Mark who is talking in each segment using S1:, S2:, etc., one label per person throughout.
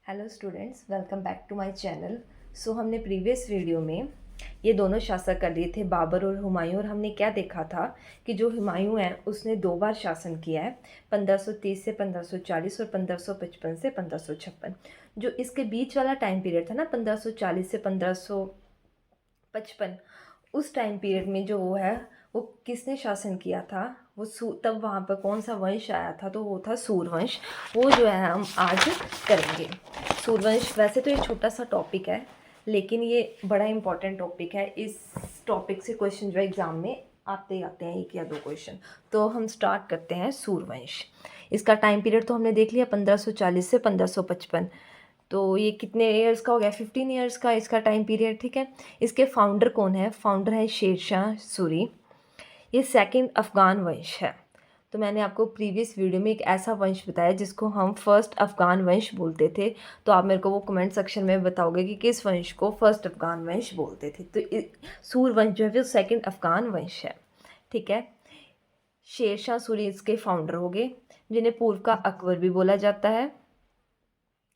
S1: Hello students, welcome back to my channel. हमने previous video में ये दोनों शासक कर लिए थे, बाबर और हुमायूं। और हमने क्या देखा था कि जो हुमायूं है उसने 2 बार शासन किया है, 1530 से 1540 और 1555 से 1556। जो इसके बीच वाला टाइम पीरियड था ना, 1540 से 1555, उस टाइम पीरियड में जो वो है वो किसने शासन किया था, तब वहाँ पर कौन सा वंश आया था, तो वो था सूर्यवंश। वो जो है हम आज करेंगे। सूर्यवंश वैसे तो एक छोटा सा टॉपिक है, लेकिन ये बड़ा इंपॉर्टेंट टॉपिक है। इस टॉपिक से क्वेश्चन जो एग्ज़ाम में आते ही आते हैं, 1 या 2 क्वेश्चन। तो हम स्टार्ट करते हैं सूर्यवंश। इसका टाइम पीरियड तो हमने देख लिया, 1540 से 1555। तो ये कितने ईयर्स का हो गया? 15 ईयर्स का इसका टाइम पीरियड। ठीक है। इसके फाउंडर कौन है? फाउंडर है शेरशाह सूरी। ये सेकंड अफ़गान वंश है। तो मैंने आपको प्रीवियस वीडियो में एक ऐसा वंश बताया जिसको हम फर्स्ट अफ़गान वंश बोलते थे। तो आप मेरे को वो कमेंट सेक्शन में बताओगे कि किस वंश को फर्स्ट अफ़गान वंश बोलते थे। तो सूर्यवंश जो है वो सेकंड अफ़गान वंश है। ठीक है। शेरशाह सूरी इसके फाउंडर हो गए, जिन्हें पूर्व का अकबर भी बोला जाता है।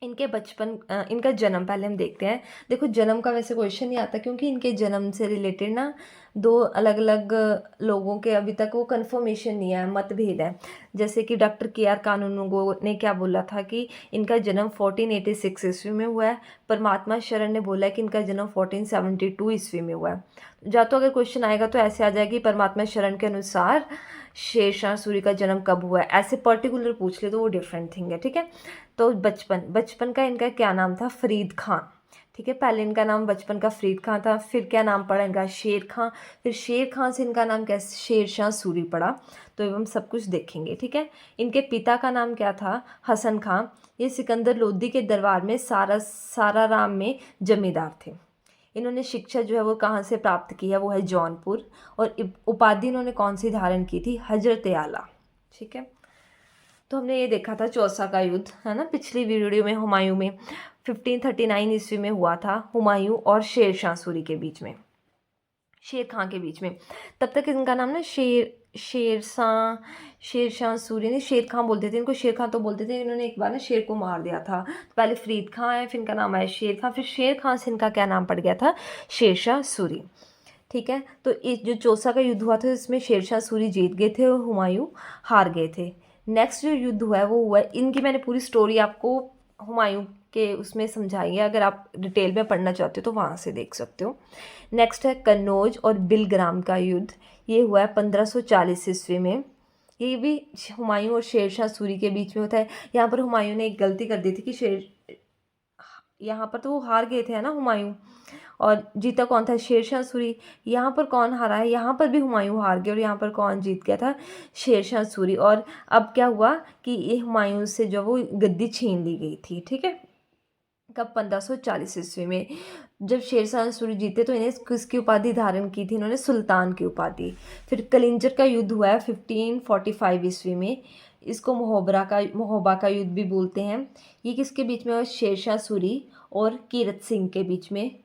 S1: इनके बचपन इनका जन्म पहले हम देखते हैं। देखो, जन्म का वैसे क्वेश्चन नहीं आता, क्योंकि इनके जन्म से रिलेटेड ना 2 अलग अलग लोगों के अभी तक वो कंफर्मेशन नहीं है, मतभेद है। जैसे कि डॉक्टर के.आर. कानूनगो ने क्या बोला था कि इनका जन्म 1486 ईस्वी में हुआ है। परमात्मा शरण ने बोला है कि इनका जन्म 1472 ईस्वी में हुआ है। या तो अगर क्वेश्चन आएगा तो ऐसे आ जाएगी, परमात्मा शरण के अनुसार शेरशाह सूरी का जन्म कब हुआ है। ऐसे पर्टिकुलर पूछ ले तो वो डिफरेंट थिंग है। ठीक है। तो बचपन का इनका क्या नाम था? फरीद खां। ठीक है। पहले इनका नाम बचपन का फरीद खां था, फिर क्या नाम पड़ा इनका? शेर खां। फिर शेर खां से इनका नाम क्या? शेरशाह सूरी पड़ा। तो हम सब कुछ देखेंगे। ठीक है। इनके पिता का नाम क्या था? हसन खां। ये सिकंदर लोदी के दरबार में साराराम में जमींदार थे। इन्होंने शिक्षा जो है वो कहाँ से प्राप्त की है? वो है जौनपुर। और उपाधि इन्होंने कौन सी धारण की थी? हजरत आला। ठीक है। तो हमने ये देखा था चौसा का युद्ध, है ना, पिछली वीडियो में। हुमायूं में 1539 ईस्वी में हुआ था, हुमायूं और शेरशाह सूरी के बीच में, शेर खां के बीच में। तब तक इनका नाम ना शेरशाह सूरी ने शेर खां बोलते थे, इनको शेर खां तो बोलते थे। इन्होंने एक बार ना शेर को मार दिया था। तो पहले फरीद खां है, फिर इनका नाम आया शेर खां, फिर शेर खां से इनका क्या नाम पड़ गया था? शेरशाह सूरी। ठीक है। तो इस जो चौसा का युद्ध हुआ था, इसमें शेरशाह सूरी जीत गए थे और हुमायूं हार गए थे। नेक्स्ट जो युद्ध हुआ है वो हुआ है, इनकी मैंने पूरी स्टोरी आपको हुमायूं के उसमें समझाई है। अगर आप डिटेल में पढ़ना चाहते हो तो वहाँ से देख सकते हो। नेक्स्ट है कन्नौज और बिलग्राम का युद्ध। ये हुआ है 1540 ईस्वी में। ये भी हुमायूं और शेरशाह सूरी के बीच में होता है। यहाँ पर हुमायूं ने एक गलती कर दी थी कि यहाँ पर तो वो हार गए थे, है ना, हुमायूं। और जीता कौन था? शेरशाह सूरी। यहाँ पर कौन हारा है? यहाँ पर भी हुमायूं हार गए। और यहाँ पर कौन जीत गया था? शेरशाह सूरी। और अब क्या हुआ कि ये हुमायूं से जो वो गद्दी छीन ली गई थी। ठीक है। कब? 1540 ईस्वी में। जब शेरशाह सूरी जीते तो इन्हें किसकी उपाधि धारण की थी? इन्होंने सुल्तान की उपाधि। फिर कलिंजर का युद्ध हुआ है 1545 ईस्वी में। इसको महोबा का युद्ध भी बोलते हैं। ये किसके बीच में हुआ? शेरशाह सूरी और कीरत सिंह के बीच में।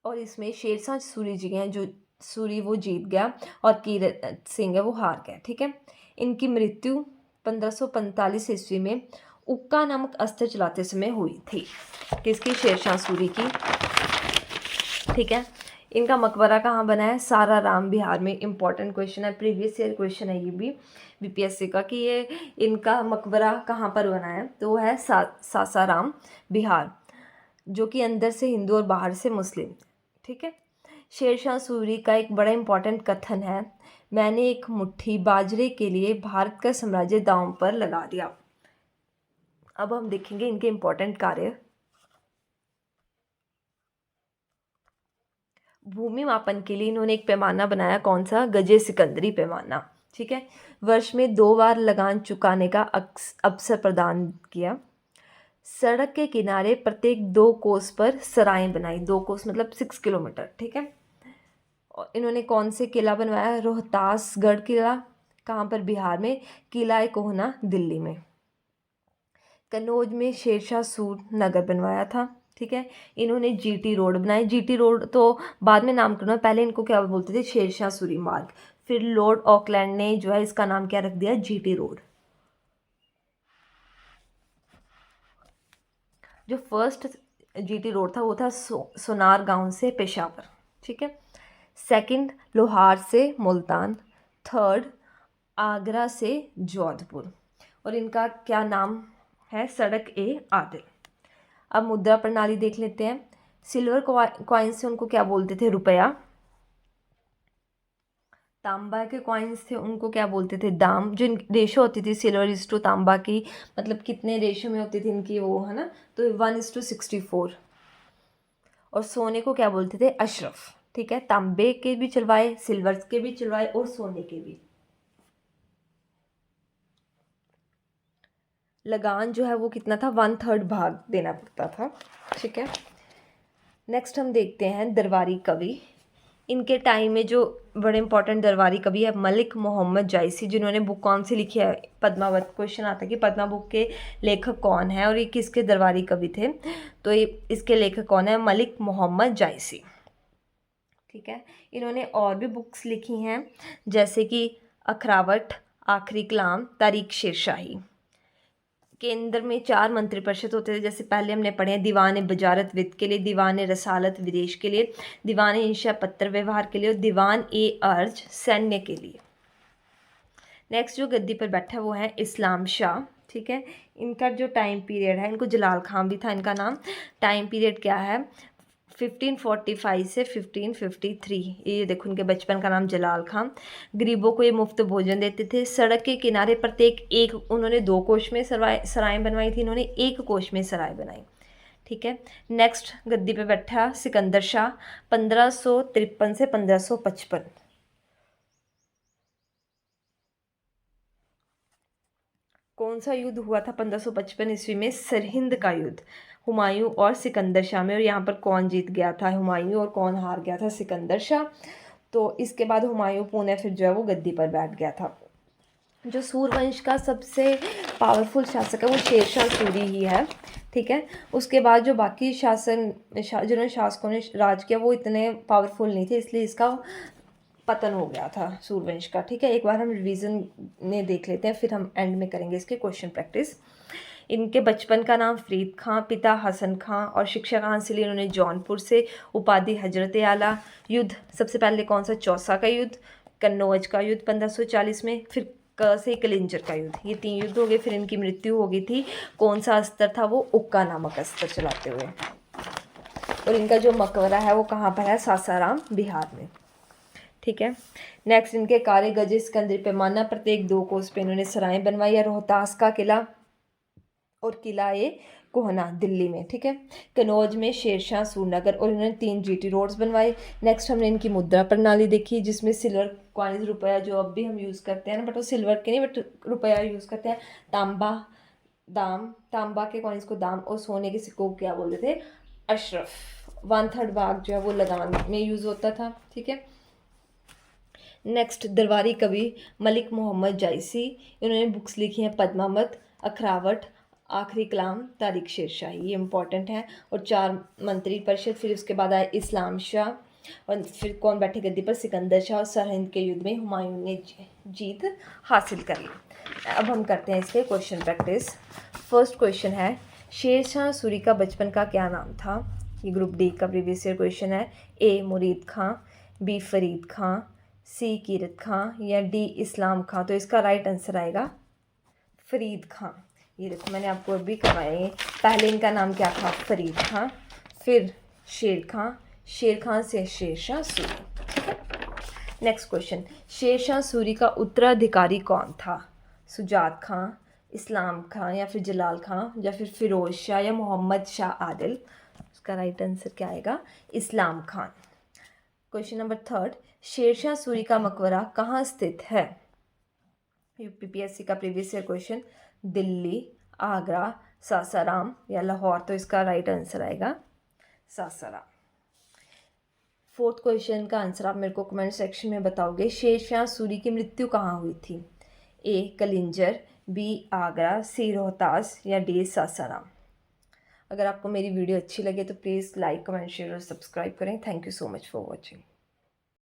S1: और इसमें शेरशाह सूरी जी हैं, जो सूरी वो जीत गया और कीरत सिंह है वो हार गया। ठीक है। इनकी मृत्यु 1545 ईस्वी में उक्का नामक अस्त्र चलाते समय हुई थी। किसकी? शेरशाह सूरी की। ठीक है। इनका मकबरा कहाँ बना है? सासाराम, बिहार में। इंपॉर्टेंट क्वेश्चन है, प्रीवियस ईयर क्वेश्चन है ये भी बीपीएससी का, कि ये इनका मकबरा कहाँ पर बना है? तो वो है सासाराम, बिहार, जो कि अंदर से हिंदू और बाहर से मुस्लिम। ठीक है। शेरशाह सूरी का एक बड़ा इंपॉर्टेंट कथन है, मैंने एक मुट्ठी बाजरे के लिए भारत का साम्राज्य दांव पर लगा दिया। अब हम देखेंगे इनके इंपॉर्टेंट कार्य। भूमि मापन के लिए इन्होंने एक पैमाना बनाया, कौन सा? गजे सिकंदरी पैमाना। ठीक है। वर्ष में 2 बार लगान चुकाने का अवसर प्रदान किया। सड़क के किनारे प्रत्येक 2 कोस पर सराएं बनाई। 2 कोस मतलब 6 किलोमीटर। ठीक है। और इन्होंने कौन से किला बनवाया? रोहतासगढ़ किला। कहाँ पर? बिहार में। किला कोहना, दिल्ली में। कन्नौज में शेरशाह सूर नगर बनवाया था। ठीक है। इन्होंने जीटी रोड बनाई। जीटी रोड तो बाद में नामकरण हुआ, पहले इनको क्या बोलते थे? शेरशाह सूरी मार्ग। फिर लॉर्ड ऑकलैंड ने जो है इसका नाम क्या रख दिया? GT road. जो फर्स्ट जीटी रोड था वो था सोनार गांव से पेशावर, ठीक है। सेकंड लोहार से मुल्तान, थर्ड आगरा से जोधपुर, और इनका क्या नाम है? सड़क ए आदिल। अब मुद्रा प्रणाली देख लेते हैं। सिल्वर कॉइन से उनको क्या बोलते थे? रुपया। तांबा के कॉइन्स थे उनको क्या बोलते थे? दाम। जो रेशो होती थी सिल्वर इज टू तांबा की, मतलब कितने रेशो में होती थी इनकी वो, है ना, तो 1:64। और सोने को क्या बोलते थे? अशरफ, ठीक है। तांबे के भी चलवाए, सिल्वर के भी चलवाए और सोने के भी। लगान जो है वो कितना था? 1/3 भाग देना पड़ता था, ठीक है। नेक्स्ट हम देखते हैं दरबारी कवि। इनके टाइम में जो बड़े इंपॉर्टेंट दरबारी कवि है मलिक मोहम्मद जायसी, जिन्होंने बुक कौन सी लिखी है? पद्मावत। क्वेश्चन आता है कि पद्मा बुक के लेखक कौन है और ये किसके दरबारी कवि थे? तो ये इसके लेखक कौन है? मलिक मोहम्मद जायसी, ठीक है। इन्होंने और भी बुक्स लिखी हैं जैसे कि अखरावट, आखिरी कलाम, तारीख शेरशाही। केंद्र में 4 मंत्रिपरिषद होते थे, जैसे पहले हमने पढ़े हैं, दीवान बजारत वित्त के लिए, दीवान रसालत विदेश के लिए, दीवान इंशा पत्र व्यवहार के लिए, और दीवान ए अर्ज सैन्य के लिए। नेक्स्ट जो गद्दी पर बैठा है वो है इस्लाम शाह, ठीक है। इनका जो टाइम पीरियड है, इनको जलाल खान भी था इनका नाम। टाइम पीरियड क्या है? 1545 से 1553। ये देखो उनके बचपन का नाम जलाल खान। गरीबों को ये मुफ्त भोजन देते थे। सड़क के किनारे प्रत्येक एक, उन्होंने 2 कोष में सराय बनवाई थी, इन्होंने 1 कोष में सराय बनाई, ठीक है। नेक्स्ट गद्दी पे बैठा सिकंदर शाह, 1553 से 1555। कौन सा युद्ध हुआ था 1555 ईस्वी में? सरहिंद का युद्ध, हुमायूं और सिकंदर शाह में। और यहाँ पर कौन जीत गया था? हुमायूं। और कौन हार गया था? सिकंदर शाह। तो इसके बाद हुमायूं पुणे फिर जो है वो गद्दी पर बैठ गया था। जो सूर्यवंश का सबसे पावरफुल शासक है वो शेरशाह सूरी ही है, ठीक है। उसके बाद जो बाकी जिन्होंने शासकों ने राज किया वो इतने पावरफुल नहीं थे, इसलिए इसका पतन हो गया था सूर्यवंश का, ठीक है। एक बार हम रिवीजन में देख लेते हैं, फिर हम एंड में करेंगे इसके क्वेश्चन प्रैक्टिस। इनके बचपन का नाम फरीद खां, पिता हसन खां, और शिक्षा कहाँ से ली? इन्होंने जौनपुर से। उपाधि हजरत आला। युद्ध सबसे पहले कौन सा? चौसा का युद्ध, कन्नौज का युद्ध 1540 में, फिर क से कलिंजर का युद्ध। ये 3 युद्ध हो गए। फिर इनकी मृत्यु हो गई थी। कौन सा अस्त्र था? वो उक्का नामक अस्त्र चलाते हुए। और इनका जो मकबरा है वो कहाँ पर है? सासाराम, बिहार में, ठीक है। नेक्स्ट इनके कार्य गजे सिकंदरी पैमाना, प्रत्येक 2 कोस पे इन्होंने सराय बनवाई है। रोहतास का किला और किला ए कोहना दिल्ली में, ठीक है। कनौज में शेरशाह सूरनगर, और इन्होंने 3 जीटी रोड्स बनवाए। नेक्स्ट हमने इनकी मुद्रा प्रणाली देखी जिसमें सिल्वर कॉइन्स, रुपया जो अब भी हम यूज़ करते हैं ना, बट वो सिल्वर के नहीं, बट रुपया यूज़ करते हैं। तांबा के कॉइन्स को दाम, और सोने के सिक्कों को क्या बोलते थे? अशरफ। 1/3 भाग जो है वो लगान में यूज़ होता था, ठीक है। नेक्स्ट दरबारी कवि मलिक मोहम्मद जायसी, इन्होंने बुक्स लिखी हैं पद्मावत, अखरावट, आखिरी कलाम, तारीख शेरशाही, ये इंपॉर्टेंट है। और 4 मंत्री परिषद। फिर उसके बाद आया इस्लाम शाह, और फिर कौन बैठे गद्दी पर? सिकंदर शाह। और सरहिंद के युद्ध में हुमायूं ने जीत हासिल कर ली। अब हम करते हैं इसके क्वेश्चन प्रैक्टिस। फर्स्ट क्वेश्चन है शेरशाह सूरी का बचपन का क्या नाम था? ये ग्रुप डी का प्रीवियस ईयर क्वेश्चन है। ए मुरीद खां, बी फरीद खां, सी कीरत खां, या डी इस्लाम खां। तो इसका राइट आंसर आएगा फरीद खां। ये देखो मैंने आपको अभी करवाया है। पहले इनका नाम क्या था? फरीद खां, फिर शेर खां से शेरशाह सूरी, ठीक है। नेक्स्ट क्वेश्चन, शेरशाह सूरी का उत्तराधिकारी कौन था? सुजात खां, इस्लाम खां, या फिर जलाल खां, या फिर फिरोज शाह, या मोहम्मद शाह आदिल। उसका राइट आंसर क्या आएगा? इस्लाम खान। क्वेश्चन नंबर 3, शेरशाह सूरी का मकबरा कहाँ स्थित है? यूपीपीएससी का previous year question. Delhi, Agra, Sasaram, या लाहौर। तो इसका राइट आंसर आएगा सासाराम। 4th क्वेश्चन का आंसर आप मेरे को कमेंट सेक्शन में बताओगे। शेरशाह सूरी की मृत्यु कहाँ हुई थी? ए कलिंजर, बी आगरा, सी रोहतास, या डी सासाराम। अगर आपको मेरी वीडियो अच्छी लगे तो प्लीज़ लाइक, कमेंट, शेयर और सब्सक्राइब करें। Thank you so much for watching.